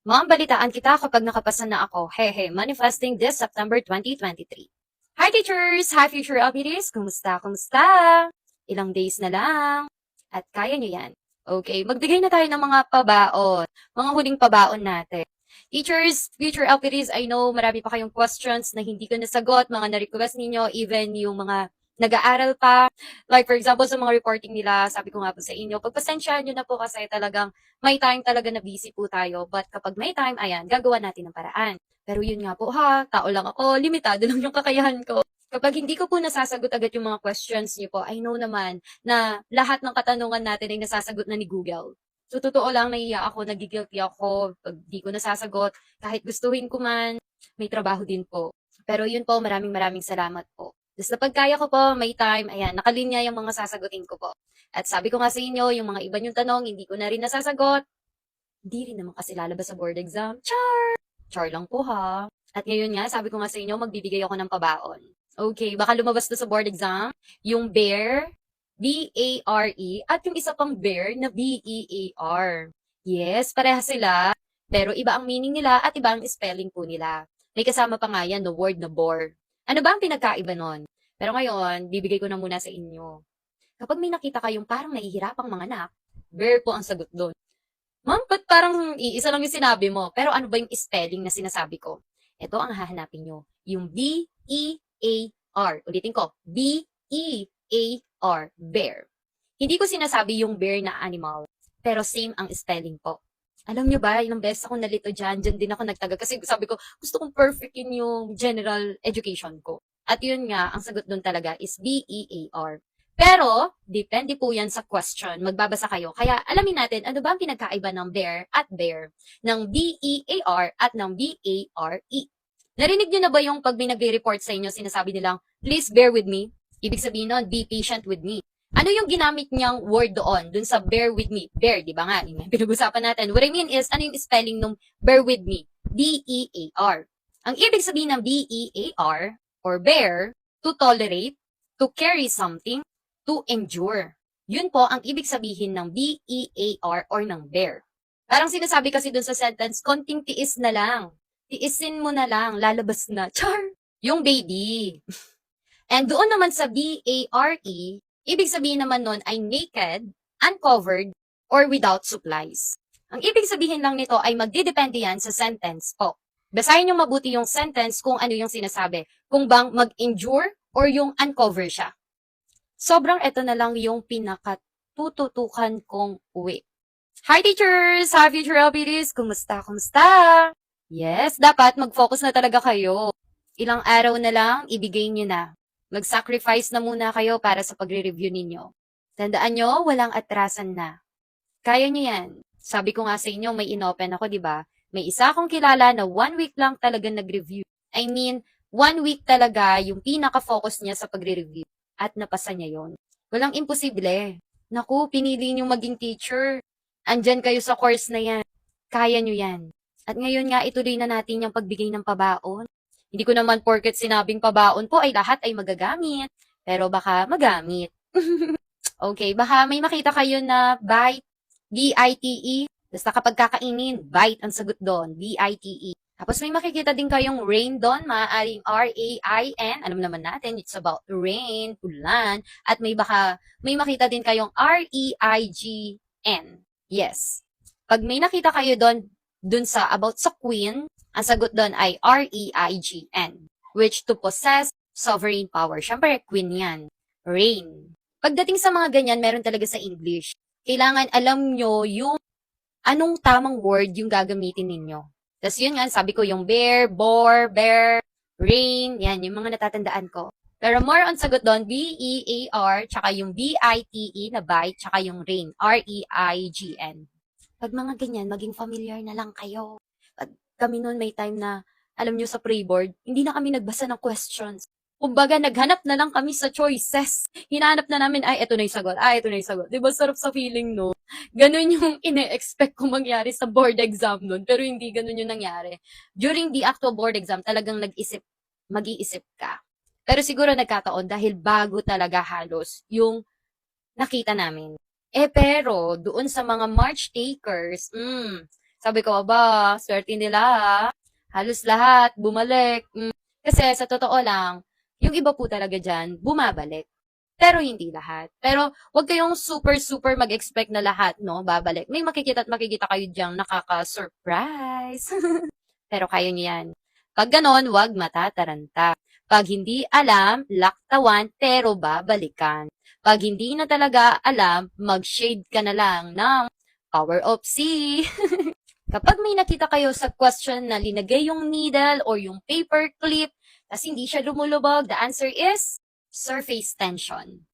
Ma'am, balitaan kita kapag nakapasa na ako. Hehe, manifesting this September 2023. Hi teachers! Hi future LPDs! Kumusta? Kumusta? Ilang days na lang. At kaya nyo yan. Okay, magbigay na tayo ng mga pabaon. Mga huling pabaon natin. Teachers, future LPDs, I know marami pa kayong questions na hindi ko nasagot, mga na-request ninyo, even yung mga nag-aaral pa. Like for example, sa mga reporting nila, sabi ko nga po sa inyo, pagpasensyahan nyo na po kasi talagang may time talaga na busy po tayo. But kapag may time, ayan, gagawa natin ng paraan. Pero yun nga po ha, tao lang ako, limitado lang yung kakayahan ko. Kapag hindi ko po nasasagot agad yung mga questions niyo po, I know naman na lahat ng katanungan natin ay nasasagot na ni Google. So, totoo lang, naiiyak ako, nagigilty ako, pag di ko nasasagot, kahit gustuhin ko man, may trabaho din po. Pero yun po, maraming salamat po. Basta pag kaya ko po, may time, ayan, nakalinya yung mga sasagutin ko po. At sabi ko nga sa inyo, yung mga iba yung tanong, hindi ko na rin nasasagot, hindi rin naman kasi lalabas sa board exam. Char lang po ha. At ngayon nga, sabi ko nga sa inyo, magbibigay ako ng pabaon. Okay, baka lumabas to sa board exam, yung bear, B-A-R-E, at yung isa pang bear na B-E-A-R. Yes, pareha sila, pero iba ang meaning nila at iba ang spelling po nila. May kasama pa nga yan, the word na bore. Ano ba ang pinagkaiba nun? Pero ngayon, bibigay ko na muna sa inyo. Kapag may nakita kayong parang nahihirapang mga anak, bear po ang sagot doon. Ma'am, ba't parang iisa lang yung sinabi mo? Pero ano ba yung spelling na sinasabi ko? Ito ang hahanapin nyo. Yung B-E-A-R. Ulitin ko. B-E-A-R. Bear. Hindi ko sinasabi yung bear na animal. Pero same ang spelling po. Alam nyo ba, ilang beses ako nalito dyan. Dyan din ako nagtaga. Kasi sabi ko, gusto kong perfect yun yung general education ko. At yun nga, ang sagot doon talaga is B-E-A-R. Pero, depende po yan sa question. Magbabasa kayo. Kaya alamin natin ano ba ang pinagkaiba ng bear at bear, ng B-E-A-R at ng B-A-R-E. Narinig nyo na ba yung pag may nagre-report sa inyo, sinasabi nilang, please bear with me? Ibig sabihin nun, be patient with me. Ano yung ginamit niyang word doon, dun sa bear with me? Bear, di ba nga? Yung pinag-usapan natin. What I mean is, ano yung spelling ng bear with me? B-E-A-R. Ang ibig sabihin ng B-E-A-R, or bear, to tolerate, to carry something, to endure. Yun po ang ibig sabihin ng B-E-A-R or ng bear. Parang sinasabi kasi dun sa sentence, konting tiis na lang. Tiisin mo na lang, lalabas na. Char! Yung baby. And doon naman sa B-A-R-E, ibig sabihin naman nun ay naked, uncovered, or without supplies. Ang ibig sabihin lang nito ay magdidepende yan sa sentence po. Basahin nyo mabuti yung sentence kung ano yung sinasabi. Kung bang mag-endure or yung uncover siya. Sobrang eto na lang yung pinakatututukan kong uwi. Hi teachers! Hi future LPDs! Kumusta? Kumusta? Yes, dapat mag-focus na talaga kayo. Ilang araw na lang, ibigay nyo na. Mag-sacrifice na muna kayo para sa pagre-review ninyo. Tandaan nyo, walang atrasan na. Kaya nyo yan. Sabi ko nga sa inyo, may inopen ako, di ba? May isa akong kilala na 1 week lang talaga nag-review. I mean, 1 week talaga yung pinaka-focus niya sa pagre-review. At napasa niya yon. Walang imposible. Naku, pinili niyong maging teacher. Andyan kayo sa course na yan. Kaya nyo yan. At ngayon nga, ituloy na natin yung pagbigay ng pabaon. Hindi ko naman porket sinabing pabaon po ay lahat ay magagamit. Pero baka magamit. Okay, baka may makita kayo na bite, B-I-T-E. Basta kapag kakainin, bite ang sagot doon, B-I-T-E. Tapos may makikita din kayong rain doon, maaaring R-A-I-N. Alam naman natin, it's about rain, ulan. At may makita din kayong R-E-I-G-N. Yes. Pag may nakita kayo doon sa about sa queen, ang sagot doon ay R-E-I-G-N. Which to possess sovereign power. Siyempre, queen yan. Rain. Pagdating sa mga ganyan, meron talaga sa English. Kailangan alam nyo yung anong tamang word yung gagamitin ninyo. Tapos yun nga, sabi ko yung bear, bore, bear, rain, yan, yung mga natatandaan ko. Pero more on sagot doon, B-E-A-R, tsaka yung B-I-T-E na bite, tsaka yung rain, R-E-I-G-N. Pag mga ganyan, maging familiar na lang kayo. Pag kami noon may time na, alam nyo sa pre-board, hindi na kami nagbasa ng questions. Kumbaga, naghanap na lang kami sa choices. Hinahanap na namin, ay, eto na yung sagot. Ay, eto na yung sagot. Diba, sarap sa feeling, no? Ganun yung ine-expect ko mangyari sa board exam nun, pero hindi ganun yung nangyari. During the actual board exam, talagang mag-iisip ka. Pero siguro nagkataon dahil bago talaga halos yung nakita namin. Pero, doon sa mga March takers, Sabi ko, aba, swerte nila ha. Halos lahat, bumalik. Kasi sa totoo lang, yung iba po talaga dyan, bumabalik. Pero hindi lahat. Pero wag kayong super mag-expect na lahat, no, babalik. May makikita at makikita kayo diyang nakaka-surprise. Pero kaya niyo yan. Pag ganon, wag matataranta. Pag hindi alam, laktawan, pero babalikan. Pag hindi na talaga alam, mag-shade ka na lang ng power of C. Kapag may nakita kayo sa question na linagay yung needle or yung paper clip, tas hindi siya lumulubog, the answer is surface tension.